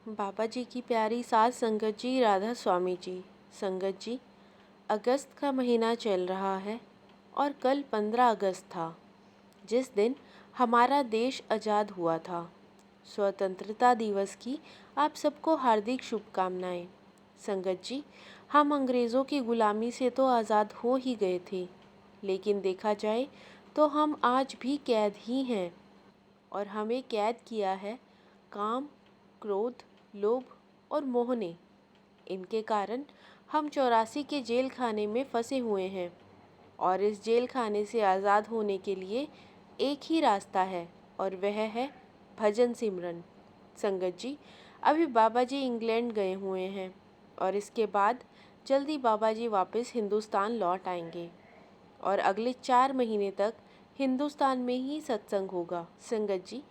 बाबा जी की प्यारी सास संगत जी राधा स्वामी जी। संगत जी, अगस्त का महीना चल रहा है और कल 15 अगस्त था, जिस दिन हमारा देश आज़ाद हुआ था। स्वतंत्रता दिवस की आप सबको हार्दिक शुभकामनाएं। संगत जी, हम अंग्रेज़ों की गुलामी से तो आज़ाद हो ही गए थे, लेकिन देखा जाए तो हम आज भी कैद ही हैं और हमें कैद किया है काम, क्रोध, लोभ और मोह ने। इनके कारण हम 84 के जेल खाने में फंसे हुए हैं और इस जेल खाने से आज़ाद होने के लिए एक ही रास्ता है और वह है भजन सिमरन। संगत जी, अभी बाबा जी इंग्लैंड गए हुए हैं और इसके बाद जल्दी बाबा जी वापस हिंदुस्तान लौट आएंगे और अगले 4 महीने तक हिंदुस्तान में ही सत्संग होगा। संगत जी,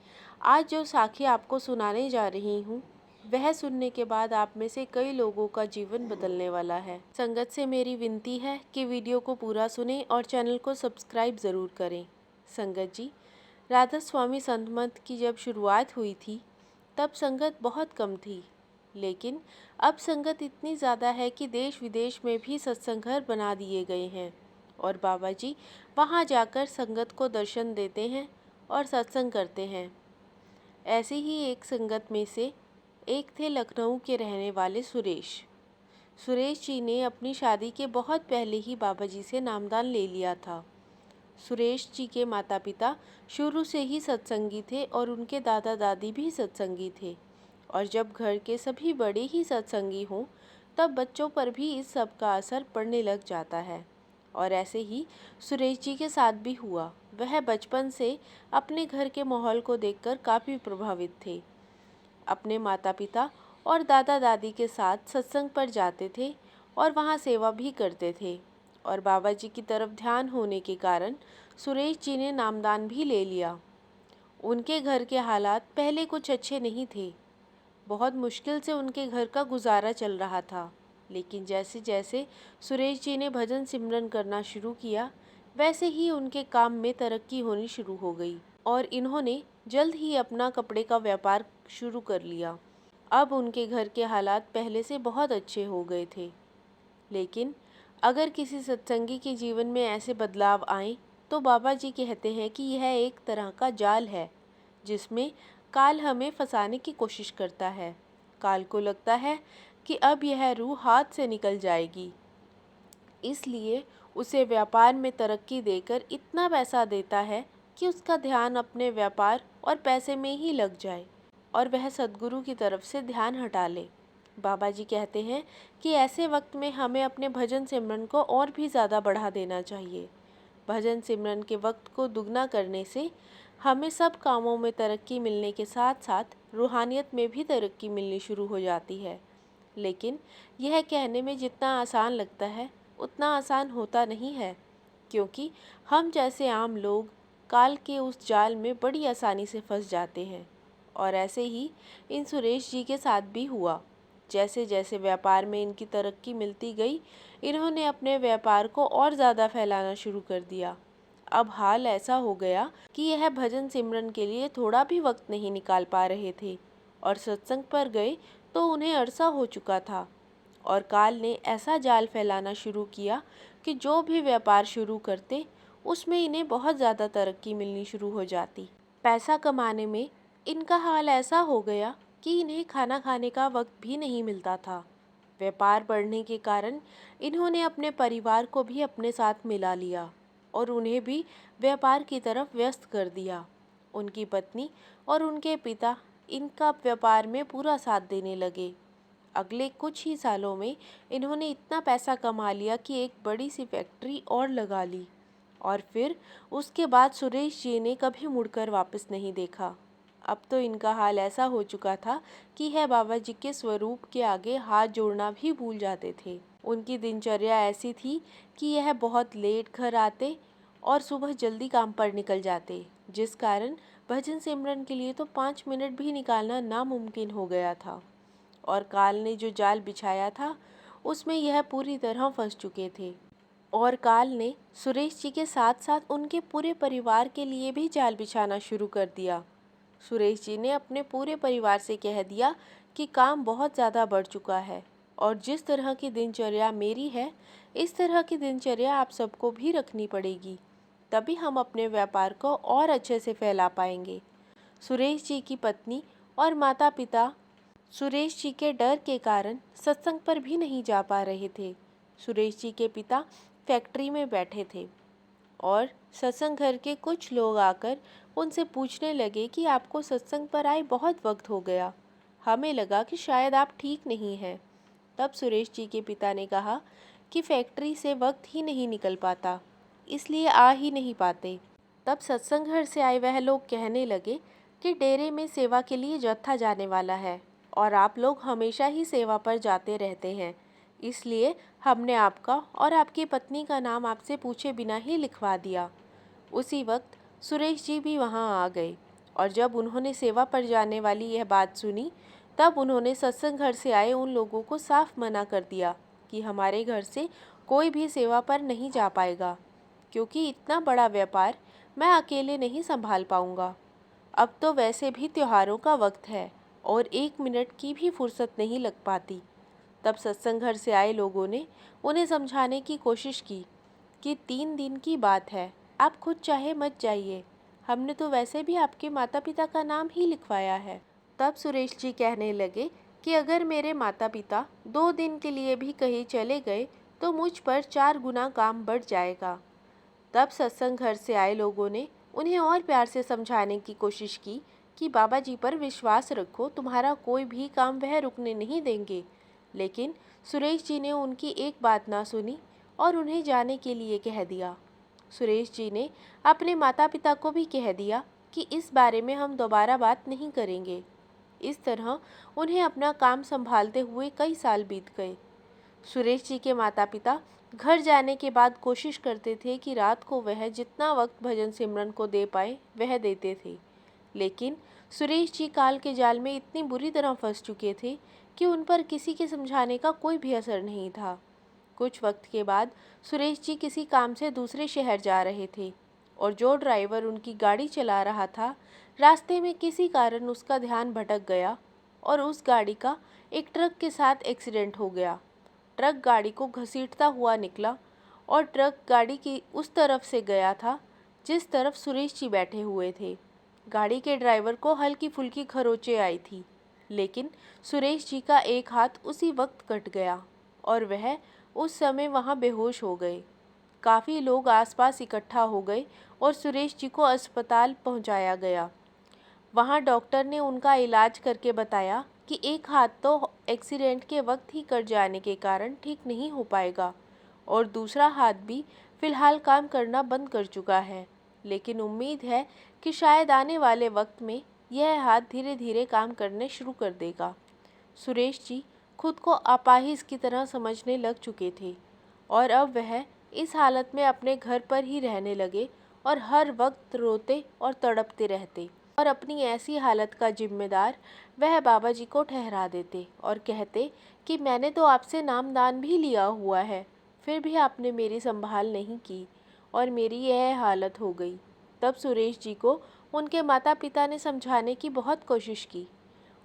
आज जो साखी आपको सुनाने जा रही हूँ वह सुनने के बाद आप में से कई लोगों का जीवन बदलने वाला है। संगत से मेरी विनती है कि वीडियो को पूरा सुनें और चैनल को सब्सक्राइब ज़रूर करें। संगत जी, राधा स्वामी संत मत की जब शुरुआत हुई थी तब संगत बहुत कम थी, लेकिन अब संगत इतनी ज़्यादा है कि देश विदेश में भी सत्संग घर बना दिए गए हैं और बाबा जी वहाँ जाकर संगत को दर्शन देते हैं और सत्संग करते हैं। ऐसे ही एक संगत में से एक थे लखनऊ के रहने वाले सुरेश। सुरेश जी ने अपनी शादी के बहुत पहले ही बाबा जी से नामदान ले लिया था। सुरेश जी के माता पिता शुरू से ही सत्संगी थे और उनके दादा दादी भी सत्संगी थे, और जब घर के सभी बड़े ही सत्संगी हों तब बच्चों पर भी इस सब का असर पड़ने लग जाता है। और ऐसे ही सुरेश जी के साथ भी हुआ। वह बचपन से अपने घर के माहौल को देखकर काफ़ी प्रभावित थे। अपने माता पिता और दादा दादी के साथ सत्संग पर जाते थे और वहाँ सेवा भी करते थे, और बाबा जी की तरफ ध्यान होने के कारण सुरेश जी ने नामदान भी ले लिया। उनके घर के हालात पहले कुछ अच्छे नहीं थे। बहुत मुश्किल से उनके घर का गुजारा चल रहा था, लेकिन जैसे जैसे सुरेश जी ने भजन सिमरन करना शुरू किया वैसे ही उनके काम में तरक्की होनी शुरू हो गई और इन्होंने जल्द ही अपना कपड़े का व्यापार शुरू कर लिया। अब उनके घर के हालात पहले से बहुत अच्छे हो गए थे। लेकिन अगर किसी सत्संगी के जीवन में ऐसे बदलाव आए तो बाबा जी कहते हैं कि यह एक तरह का जाल है जिसमें काल हमें फंसाने की कोशिश करता है। काल को लगता है कि अब यह रूह हाथ से निकल जाएगी, इसलिए उसे व्यापार में तरक्की देकर इतना पैसा देता है कि उसका ध्यान अपने व्यापार और पैसे में ही लग जाए और वह सद्गुरु की तरफ से ध्यान हटा ले। बाबा जी कहते हैं कि ऐसे वक्त में हमें अपने भजन सिमरन को और भी ज़्यादा बढ़ा देना चाहिए। भजन सिमरन के वक्त को दुगना करने से हमें सब कामों में तरक्की मिलने के साथ साथ रूहानियत में भी तरक्की मिलनी शुरू हो जाती है। लेकिन यह कहने में जितना आसान लगता है उतना आसान होता नहीं है, क्योंकि हम जैसे आम लोग काल के उस जाल में बड़ी आसानी से फंस जाते हैं। और ऐसे ही इन सुरेश जी के साथ भी हुआ। जैसे जैसे व्यापार में इनकी तरक्की मिलती गई, इन्होंने अपने व्यापार को और ज़्यादा फैलाना शुरू कर दिया। अब हाल ऐसा हो गया कि यह भजन सिमरन के लिए थोड़ा भी वक्त नहीं निकाल पा रहे थे, और सत्संग पर गए तो उन्हें अरसा हो चुका था। और काल ने ऐसा जाल फैलाना शुरू किया कि जो भी व्यापार शुरू करते उसमें इन्हें बहुत ज़्यादा तरक्की मिलनी शुरू हो जाती। पैसा कमाने में इनका हाल ऐसा हो गया कि इन्हें खाना खाने का वक्त भी नहीं मिलता था। व्यापार बढ़ने के कारण इन्होंने अपने परिवार को भी अपने साथ मिला लिया और उन्हें भी व्यापार की तरफ व्यस्त कर दिया। उनकी पत्नी और उनके पिता इनका व्यापार में पूरा साथ देने लगे। अगले कुछ ही सालों में इन्होंने इतना पैसा कमा लिया कि एक बड़ी सी फैक्ट्री और लगा ली, और फिर उसके बाद सुरेश जी ने कभी मुड़कर वापस नहीं देखा। अब तो इनका हाल ऐसा हो चुका था कि यह बाबा जी के स्वरूप के आगे हाथ जोड़ना भी भूल जाते थे। उनकी दिनचर्या ऐसी थी कि यह बहुत लेट घर आते और सुबह जल्दी काम पर निकल जाते, जिस कारण भजन सिमरन के लिए तो 5 मिनट भी निकालना नामुमकिन हो गया था। और काल ने जो जाल बिछाया था उसमें यह पूरी तरह फंस चुके थे। और काल ने सुरेश जी के साथ साथ उनके पूरे परिवार के लिए भी जाल बिछाना शुरू कर दिया। सुरेश जी ने अपने पूरे परिवार से कह दिया कि काम बहुत ज़्यादा बढ़ चुका है और जिस तरह की दिनचर्या मेरी है, इस तरह की दिनचर्या आप सबको भी रखनी पड़ेगी, तभी हम अपने व्यापार को और अच्छे से फैला पाएंगे। सुरेश जी की पत्नी और माता पिता सुरेश जी के डर के कारण सत्संग पर भी नहीं जा पा रहे थे। सुरेश जी के पिता फैक्ट्री में बैठे थे और सत्संग घर के कुछ लोग आकर उनसे पूछने लगे कि आपको सत्संग पर आए बहुत वक्त हो गया, हमें लगा कि शायद आप ठीक नहीं हैं। तब सुरेश जी के पिता ने कहा कि फैक्ट्री से वक्त ही नहीं निकल पाता, इसलिए आ ही नहीं पाते। तब सत्संग घर से आए वह लोग कहने लगे कि डेरे में सेवा के लिए जत्था जाने वाला है और आप लोग हमेशा ही सेवा पर जाते रहते हैं, इसलिए हमने आपका और आपकी पत्नी का नाम आपसे पूछे बिना ही लिखवा दिया। उसी वक्त सुरेश जी भी वहां आ गए और जब उन्होंने सेवा पर जाने वाली यह बात सुनी, तब उन्होंने सत्संग घर से आए उन लोगों को साफ मना कर दिया कि हमारे घर से कोई भी सेवा पर नहीं जा पाएगा, क्योंकि इतना बड़ा व्यापार मैं अकेले नहीं संभाल पाऊंगा। अब तो वैसे भी त्योहारों का वक्त है और 1 मिनट की भी फुर्सत नहीं लग पाती। तब सत्संग घर से आए लोगों ने उन्हें समझाने की कोशिश की कि 3 दिन की बात है, आप खुद चाहे मत जाइए, हमने तो वैसे भी आपके माता पिता का नाम ही लिखवाया है। तब सुरेश जी कहने लगे कि अगर मेरे माता पिता 2 दिन के लिए भी कहीं चले गए तो मुझ पर 4 गुना काम बढ़ जाएगा। तब सत्संग घर से आए लोगों ने उन्हें और प्यार से समझाने की कोशिश की कि बाबा जी पर विश्वास रखो, तुम्हारा कोई भी काम वह रुकने नहीं देंगे। लेकिन सुरेश जी ने उनकी एक बात ना सुनी और उन्हें जाने के लिए कह दिया। सुरेश जी ने अपने माता पिता को भी कह दिया कि इस बारे में हम दोबारा बात नहीं करेंगे। इस तरह उन्हें अपना काम संभालते हुए कई साल बीत गए। सुरेश जी के माता पिता घर जाने के बाद कोशिश करते थे कि रात को वह जितना वक्त भजन सिमरन को दे पाए वह देते थे, लेकिन सुरेश जी काल के जाल में इतनी बुरी तरह फंस चुके थे कि उन पर किसी के समझाने का कोई भी असर नहीं था। कुछ वक्त के बाद सुरेश जी किसी काम से दूसरे शहर जा रहे थे और जो ड्राइवर उनकी गाड़ी चला रहा था, रास्ते में किसी कारण उसका ध्यान भटक गया और उस गाड़ी का एक ट्रक के साथ एक्सीडेंट हो गया। ट्रक गाड़ी को घसीटता हुआ निकला और ट्रक गाड़ी की उस तरफ से गया था जिस तरफ सुरेश जी बैठे हुए थे। गाड़ी के ड्राइवर को हल्की फुल्की खरोंचें आई थी, लेकिन सुरेश जी का एक हाथ उसी वक्त कट गया और वह उस समय वहां बेहोश हो गए। काफ़ी लोग आसपास इकट्ठा हो गए और सुरेश जी को अस्पताल पहुंचाया गया। वहां डॉक्टर ने उनका इलाज करके बताया कि एक हाथ तो एक्सीडेंट के वक्त ही कट जाने के कारण ठीक नहीं हो पाएगा और दूसरा हाथ भी फिलहाल काम करना बंद कर चुका है, लेकिन उम्मीद है कि शायद आने वाले वक्त में यह हाथ धीरे धीरे काम करने शुरू कर देगा। सुरेश जी खुद को अपाहिज की तरह समझने लग चुके थे और अब वह इस हालत में अपने घर पर ही रहने लगे और हर वक्त रोते और तड़पते रहते और अपनी ऐसी हालत का जिम्मेदार वह बाबा जी को ठहरा देते और कहते कि मैंने तो आपसे नामदान भी लिया हुआ है, फिर भी आपने मेरी संभाल नहीं की और मेरी यह हालत हो गई। तब सुरेश जी को उनके माता पिता ने समझाने की बहुत कोशिश की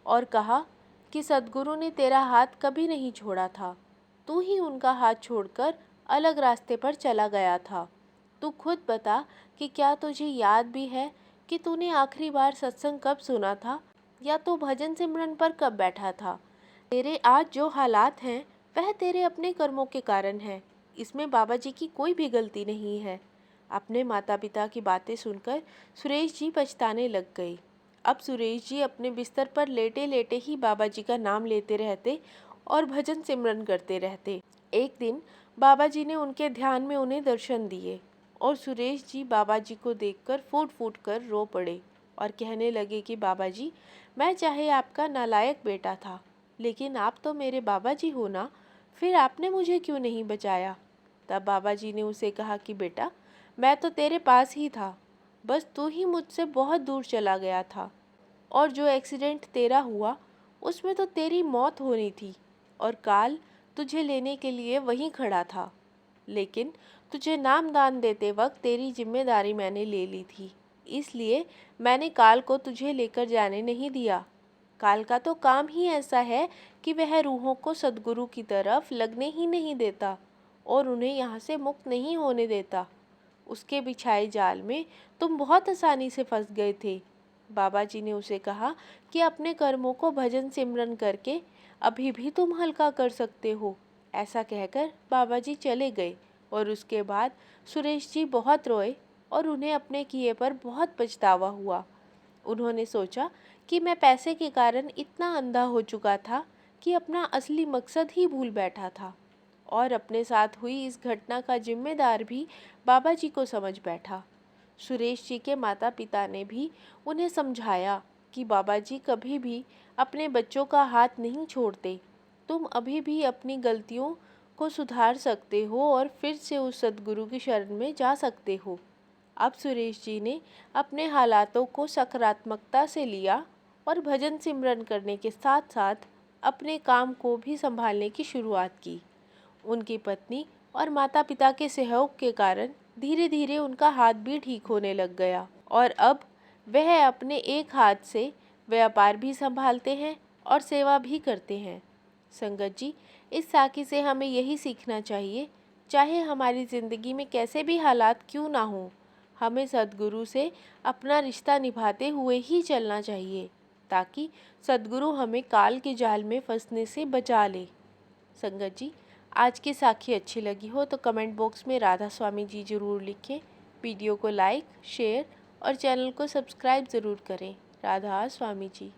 और कहा कि सद्गुरु ने तेरा हाथ कभी नहीं छोड़ा था, तू ही उनका हाथ छोड़कर अलग रास्ते पर चला गया था। तू खुद बता कि क्या तुझे याद भी है कि तूने आखिरी बार सत्संग कब सुना था या तो भजन सिमरन पर कब बैठा था। तेरे आज जो हालात हैं वह तेरे अपने कर्मों के कारण है, इसमें बाबा जी की कोई भी गलती नहीं है। अपने माता पिता की बातें सुनकर सुरेश जी पछताने लग गए। अब सुरेश जी अपने बिस्तर पर लेटे लेटे ही बाबा जी का नाम लेते रहते और भजन सिमरन करते रहते। एक दिन बाबा जी ने उनके ध्यान में उन्हें दर्शन दिए और सुरेश जी बाबा जी को देखकर फूट फूट कर रो पड़े और कहने लगे कि बाबा जी, मैं चाहे आपका नालायक बेटा था, लेकिन आप तो मेरे बाबा जी हो ना, फिर आपने मुझे क्यों नहीं बचाया। तब बाबा जी ने उसे कहा कि बेटा, मैं तो तेरे पास ही था, बस तू ही मुझसे बहुत दूर चला गया था और जो एक्सीडेंट तेरा हुआ उसमें तो तेरी मौत होनी थी और काल तुझे लेने के लिए वहीं खड़ा था, लेकिन तुझे नामदान देते वक्त तेरी जिम्मेदारी मैंने ले ली थी, इसलिए मैंने काल को तुझे लेकर जाने नहीं दिया। काल का तो काम ही ऐसा है कि वह रूहों को सद्गुरु की तरफ लगने ही नहीं देता और उन्हें यहाँ से मुक्त नहीं होने देता। उसके बिछाए जाल में तुम बहुत आसानी से फंस गए थे। बाबा जी ने उसे कहा कि अपने कर्मों को भजन सिमरन करके अभी भी तुम हल्का कर सकते हो। ऐसा कहकर बाबा जी चले गए और उसके बाद सुरेश जी बहुत रोए और उन्हें अपने किए पर बहुत पछतावा हुआ। उन्होंने सोचा कि मैं पैसे के कारण इतना अंधा हो चुका था कि अपना असली मकसद ही भूल बैठा था और अपने साथ हुई इस घटना का जिम्मेदार भी बाबा जी को समझ बैठा। सुरेश जी के माता पिता ने भी उन्हें समझाया कि बाबा जी कभी भी अपने बच्चों का हाथ नहीं छोड़ते। तुम अभी भी अपनी गलतियों को सुधार सकते हो और फिर से उस सद्गुरु की शरण में जा सकते हो। अब सुरेश जी ने अपने हालातों को सकारात्मकता से लिया और भजन सिमरन करने के साथ साथ अपने काम को भी संभालने की शुरुआत की। उनकी पत्नी और माता पिता के सहयोग के कारण धीरे धीरे उनका हाथ भी ठीक होने लग गया और अब वह अपने एक हाथ से व्यापार भी संभालते हैं और सेवा भी करते हैं। संगत जी, इस साखी से हमें यही सीखना चाहिए, चाहे हमारी ज़िंदगी में कैसे भी हालात क्यों ना हों, हमें सद्गुरु से अपना रिश्ता निभाते हुए ही चलना चाहिए ताकि सद्गुरु हमें काल के जाल में फंसने से बचा ले। संगत जी, आज की साखी अच्छी लगी हो तो कमेंट बॉक्स में राधा स्वामी जी ज़रूर लिखें। वीडियो को लाइक, शेयर और चैनल को सब्सक्राइब ज़रूर करें। राधा स्वामी जी।